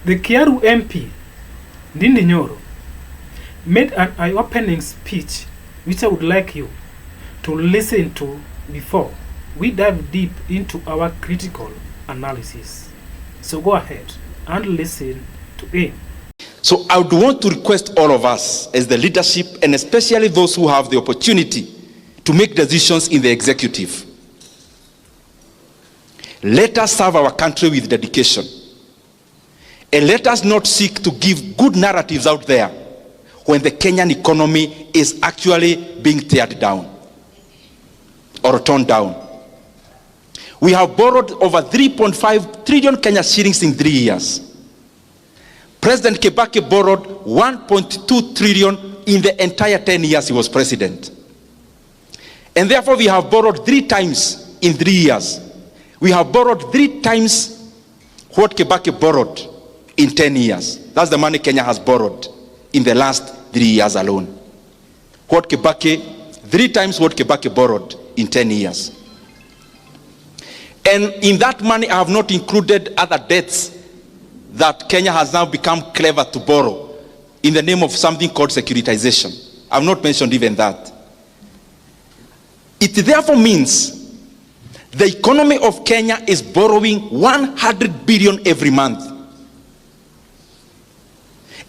The Kiaru MP, Ndindi Nyoro, made an eye-opening speech which I would like you to listen to before we dive deep into our critical analysis. So go ahead and listen to him. So I would want to request all of us as the leadership, and especially those who have the opportunity to make decisions in the executive, let us serve our country with dedication. And let us not seek to give good narratives out there when the Kenyan economy is actually being teared down or torn down. We have borrowed over 3.5 trillion Kenya shillings in 3 years. President Kibaki borrowed 1.2 trillion in the entire 10 years he was president. And therefore we have borrowed 3 times in 3 years. We have borrowed 3 times what Kibaki borrowed in 10 years. That's the money Kenya has borrowed in the last 3 years alone. 3 times what Kibaki borrowed in 10 years. And in that money I have not included other debts that Kenya has now become clever to borrow in the name of something called securitization. I have not mentioned even that. It therefore means the economy of Kenya is borrowing 100 billion every month.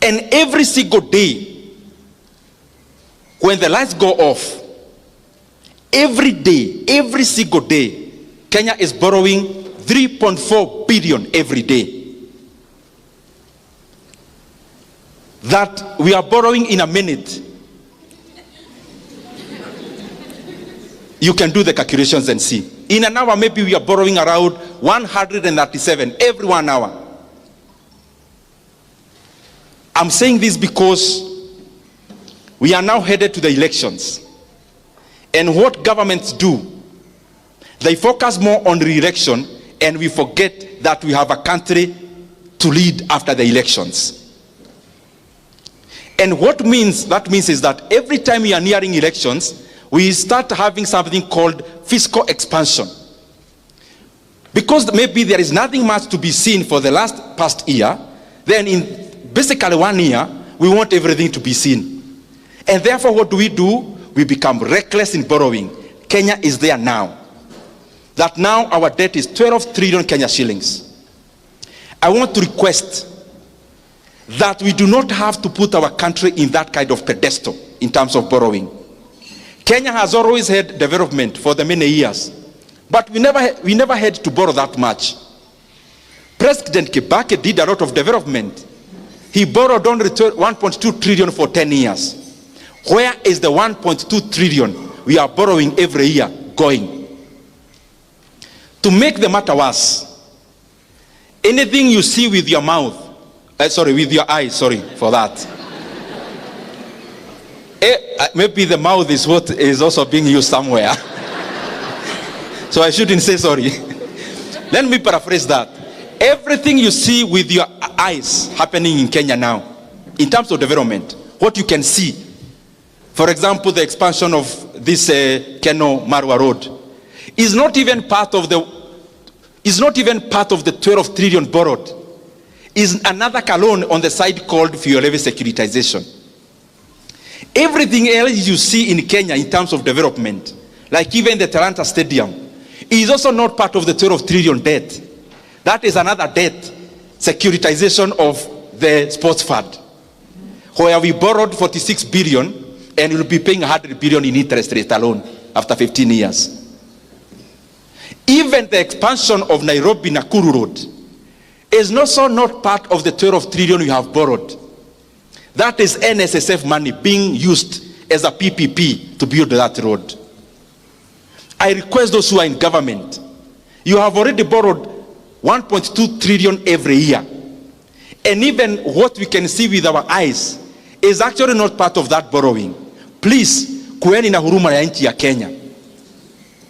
And every single day, when the lights go off, every day, every single day, Kenya is borrowing 3.4 billion every day. That we are borrowing in a minute. You can do the calculations and see. In an hour, maybe we are borrowing around 137 every 1 hour. I'm saying this because we are now headed to the elections. And what governments do, they focus more on re-election, and we forget that we have a country to lead after the elections. And what that means is that every time we are nearing elections, we start having something called fiscal expansion. Because maybe there is nothing much to be seen for the past year, then in basically 1 year, we want everything to be seen. And therefore, what do? We become reckless in borrowing. Kenya is there now. That now our debt is 12 trillion Kenya shillings. I want to request that we do not have to put our country in that kind of pedestal in terms of borrowing. Kenya has always had development for the many years, but we never had to borrow that much. President Kibaki did a lot of development. He borrowed only 1.2 trillion for 10 years. Where is the 1.2 trillion we are borrowing every year going? To make the matter worse, anything you see with your mouth, with your eyes, sorry for that. Maybe the mouth is what is also being used somewhere. So I shouldn't say sorry. Let me paraphrase that. Everything you see with your eyes happening in Kenya now, in terms of development, what you can see, for example, the expansion of this Keno Marwa Road, is not even part of the 12 trillion borrowed. Is another column on the side called fuel levy securitization. Everything else you see in Kenya in terms of development, like even the Talanta Stadium, is also not part of the 12 trillion debt. That is another debt, securitization of the sports fund, where we borrowed 46 billion and we'll be paying 100 billion in interest rate alone after 15 years. Even the expansion of Nairobi-Nakuru Road is also not part of the 12 trillion we have borrowed. That is NSSF money being used as a PPP to build that road. I request those who are in government, you have already borrowed 1.2 trillion every year. And even what we can see with our eyes is actually not part of that borrowing. Please, kueni na huruma ya nchi ya Kenya.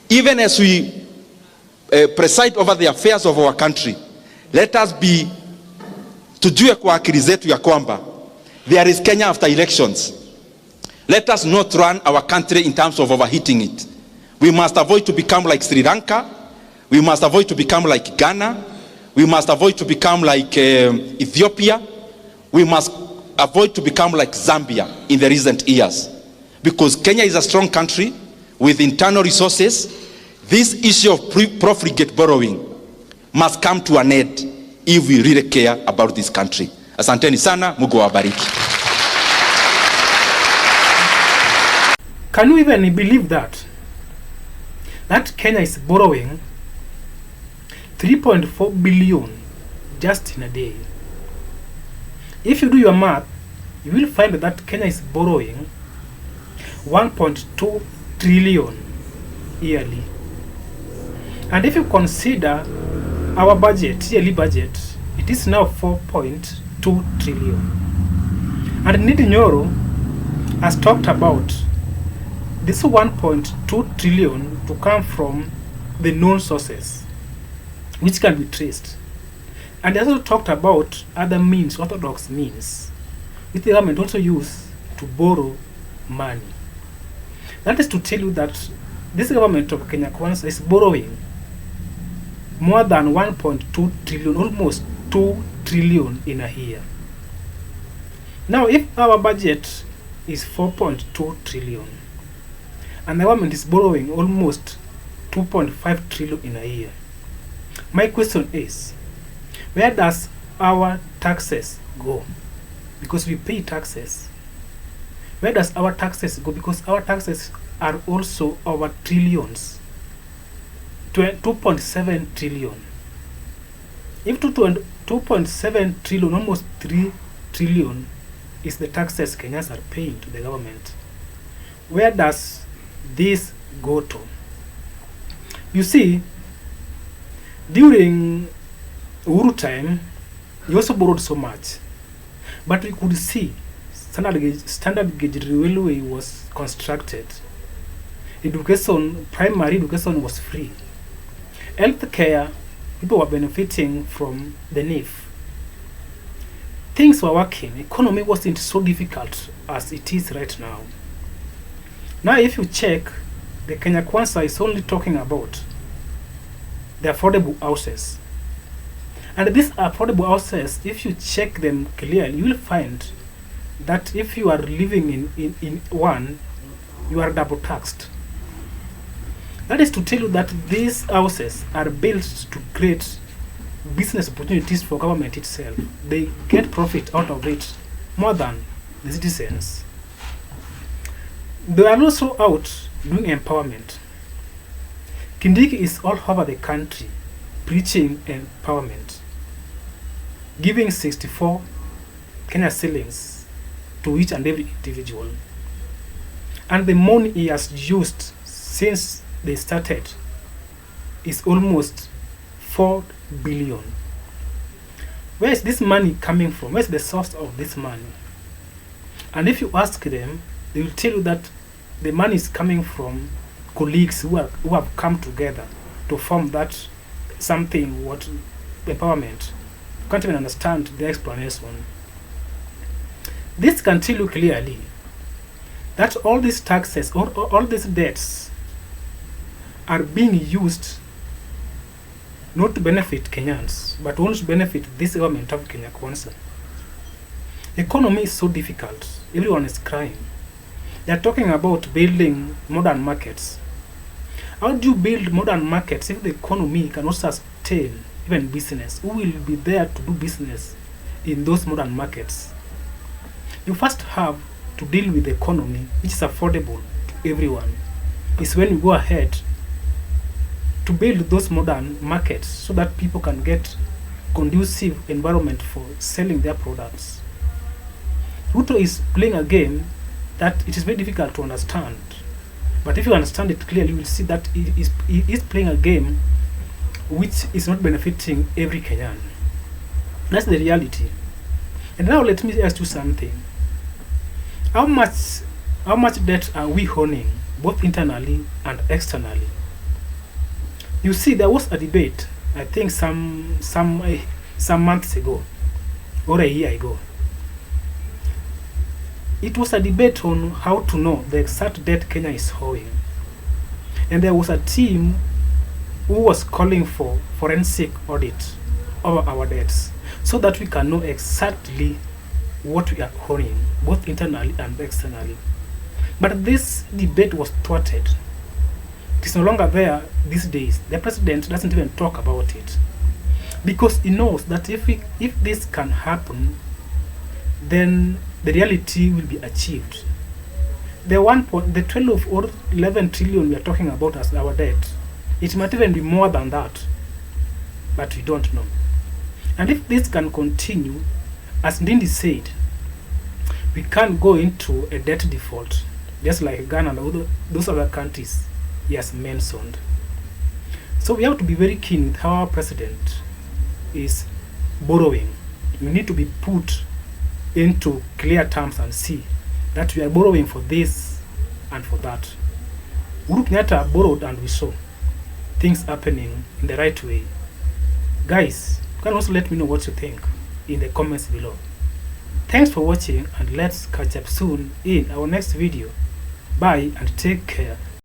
Even as we preside over the affairs of our country, let us be, tujue kwa akili zetu ya kwamba there is Kenya after elections. Let us not run our country in terms of overheating it. We must avoid to become like Sri Lanka. We must avoid to become like Ghana. We must avoid to become like Ethiopia. We must avoid to become like Zambia in the recent years. Because Kenya is a strong country with internal resources. This issue of profligate borrowing must come to an end if we really care about this country. Asanteni sana, Mungu awabariki. Can you even believe that Kenya is borrowing 3.4 billion just in a day? If you do your math, you will find that Kenya is borrowing 1.2 trillion yearly. And if you consider our budget, yearly budget, it is now 4.2 trillion. And Ndindi Nyoro has talked about this 1.2 trillion to come from the known sources, which can be traced. And they also talked about other means, orthodox means, which the government also use to borrow money. That is to tell you that this government of Kenya Kwanza is borrowing more than 1.2 trillion, almost 2 trillion in a year. Now, if our budget is 4.2 trillion, and the government is borrowing almost 2.5 trillion in a year, my question is, where does our taxes go? Because we pay taxes. Where does our taxes go? Because our taxes are also our trillions. 2.7 trillion. If 2.7 trillion, almost 3 trillion, is the taxes Kenyans are paying to the government, where does this go to? You see, during Uhuru time, he also borrowed so much, but we could see standard gauge railway was constructed. Education, primary education was free. Healthcare, people were benefiting from the NIF. Things were working. Economy wasn't so difficult as it is right now. Now, if you check, the Kenya Kwanza is only talking about the affordable houses. And these affordable houses, if you check them clearly, you will find that if you are living in one, you are double taxed. That is to tell you that these houses are built to create business opportunities for government itself. They get profit out of it more than the citizens. They are also out doing empowerment. Kindiki is all over the country preaching empowerment, giving 64 Kenya shillings to each and every individual. And the money he has used since they started is almost 4 billion. Where is this money coming from? Where is the source of this money? And if you ask them, they will tell you that the money is coming from colleagues who have come together to form that something, what empowerment. You can't even understand the explanation. This can tell you clearly that all these taxes, all these debts are being used not to benefit Kenyans, but only to benefit this government of Kenya Kwanza. Economy is so difficult. Everyone is crying. They are talking about building modern markets. How do you build modern markets if the economy cannot sustain even business? Who will be there to do business in those modern markets? You first have to deal with the economy, which is affordable to everyone. It's when you go ahead to build those modern markets so that people can get conducive environment for selling their products. Ruto is playing a game that it is very difficult to understand. But if you understand it clearly, you will see that he is playing a game which is not benefiting every Kenyan. That's the reality. And now let me ask you something. How much debt are we owning, both internally and externally? You see, there was a debate, I think some months ago, or a year ago. It was a debate on how to know the exact debt Kenya is owing. And there was a team who was calling for forensic audit over our debts so that we can know exactly what we are owing, both internally and externally. But this debate was thwarted. It is no longer there these days. The president doesn't even talk about it because he knows that if this can happen, then the reality will be achieved. The 12 or 11 trillion we are talking about as our debt, it might even be more than that, but we don't know. And if this can continue, as Ndindi said, we can't go into a debt default, just like Ghana and those other countries he has mentioned. So we have to be very keen with how our president is borrowing. We need to be put into clear terms and see that we are borrowing for this and for that. Uhuru Kenyatta borrowed and we saw things happening in the right way. Guys, you can also let me know what you think in the comments below. Thanks for watching and let's catch up soon in our next video. Bye and take care.